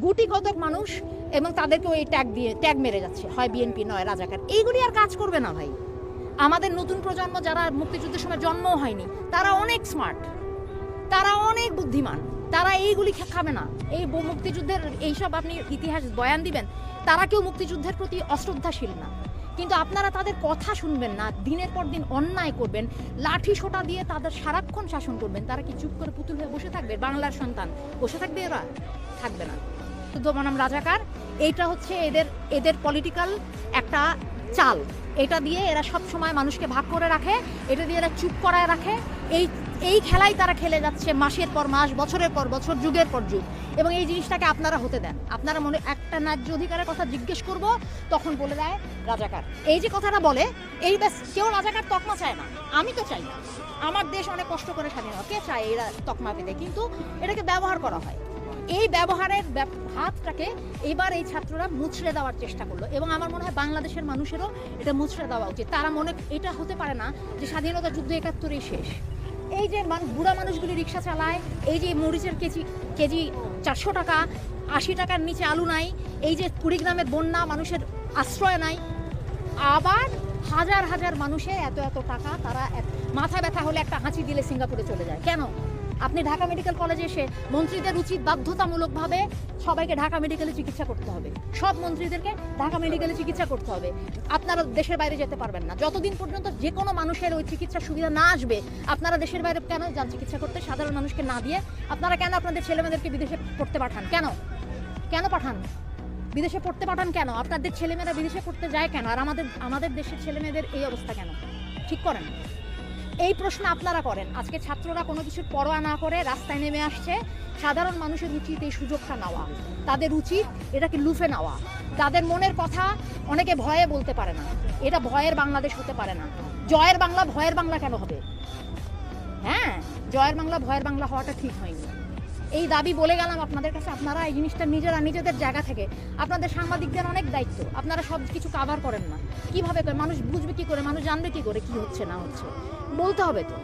গুটি কতক মানুষ এবং তাদেরকে ওই ট্যাগ মেরে যাচ্ছে, হয় বিএনপি নয় রাজাকার। এইগুলি আর কাজ করবে না ভাই। আমাদের নতুন প্রজন্ম যারা মুক্তিযুদ্ধের সময় জন্মও হয়নি, তারা অনেক স্মার্ট, তারা অনেক বুদ্ধিমান, তারা এইগুলি খাবে না। এই মুক্তিযুদ্ধের এইসব আপনি ইতিহাস বয়ান দিবেন, তারা কেউ মুক্তিযুদ্ধের প্রতি অশ্রদ্ধাশীল না, কিন্তু আপনারা তাদের কথা শুনবেন না, দিনের পর দিন অন্যায় করবেন, লাঠি সোটা দিয়ে তাদের সারাক্ষণ শাসন করবেন। তারা কি চুপ করে পুতুল হয়ে বসে থাকবে? বাংলার সন্তান বসে থাকবে? এরা থাকবে না। শুদ্ধ বনাম রাজাকার, এইটা হচ্ছে এদের পলিটিক্যাল একটা চাল। এটা দিয়ে এরা সব সময় মানুষকে ভাগ করে রাখে, এটা দিয়ে এরা চুপ করায় রাখে। এই খেলাই তারা খেলে যাচ্ছে মাসের পর মাস, বছরের পর বছর, যুগের পর যুগ। এবং এই জিনিসটাকে আপনারা হতে দেন। আপনারা মনে একটা ন্যায্য অধিকারের কথা জিজ্ঞেস করব, তখন বলে দেয় রাজাকার। এই যে কথাটা বলে, এই ব্যাস, কেউ রাজাকার তকমা চায় না। আমি তো চাই না, আমার দেশ অনেক কষ্ট করে স্বাধীন হয়, কে চায় এরা তকমা পেতে? কিন্তু এটাকে ব্যবহার করা হয়। এই ব্যবহারের হাতটাকে এবার এই ছাত্ররা মুছড়ে দেওয়ার চেষ্টা করলো, এবং আমার মনে হয় বাংলাদেশের মানুষেরও এটা মুছড়ে দেওয়া উচিত। তারা এটা হতে পারে না যে স্বাধীনতা যুদ্ধ ৭১-এই শেষ। এই যে বুড়া মানুষগুলি রিক্সা চালায়, এই যে মরিচের কেজি ৪০০ টাকা, ৮০ টাকার নিচে আলু নাই, এই যে কুড়িগ্রামের বন্যা, মানুষের আশ্রয় নাই, আবার হাজার হাজার মানুষের এত টাকা, তারা মাথা ব্যথা হলে একটা হাঁচি দিলে সিঙ্গাপুরে চলে যায়। কেন? আপনি ঢাকা মেডিকেল কলেজে এসে মন্ত্রীদের উচিত বাধ্যতামূলকভাবে সবাইকে ঢাকা মেডিকেলে চিকিৎসা করতে হবে। সব মন্ত্রীদেরকে ঢাকা মেডিকেলে চিকিৎসা করতে হবে। আপনারা দেশের বাইরে যেতে পারবেন না যতদিন পর্যন্ত যে কোনো মানুষের ওই চিকিৎসার সুবিধা না আসবে। আপনারা দেশের বাইরে কেন যান চিকিৎসা করতে? সাধারণ মানুষকে না দিয়ে আপনারা কেন আপনাদের ছেলেমেয়েদেরকে বিদেশে পড়তে পাঠান? কেন পাঠান? বিদেশে পড়তে পাঠান কেন? আপনাদের ছেলেমেয়েরা বিদেশে পড়তে যায় কেন? আর আমাদের দেশের ছেলেমেয়েদের এই অবস্থা কেন? ঠিক করেন। এই প্রশ্ন আপনারা করেন। আজকে ছাত্ররা কোনো কিছুর পরোয়া না করে রাস্তায় নেমে আসছে। সাধারণ মানুষের উচিত এই সুযোগটা নেওয়া, তাদের উচিত এটাকে লুফে নেওয়া। তাদের মনের কথা অনেকে ভয়ে বলতে পারে না। এটা ভয়ের বাংলাদেশ হতে পারে না। জয়ের বাংলা ভয়ের বাংলা কেন হবে? হ্যাঁ, জয়ের বাংলা ভয়ের বাংলা হওয়াটা ঠিক হয়নি। এই দাবি বলে গেলাম আপনাদের কাছে। আপনারা এই জিনিসটা নিজেদের জায়গা থেকে, আপনাদের সাংবাদিকদের অনেক দায়িত্ব, আপনারা সব কিছু কাভার করেন না। কিভাবে মানুষ বুঝবে কি করে, মানুষ জানবে কি করে কি হচ্ছে না হচ্ছে? বলতে হবে তো।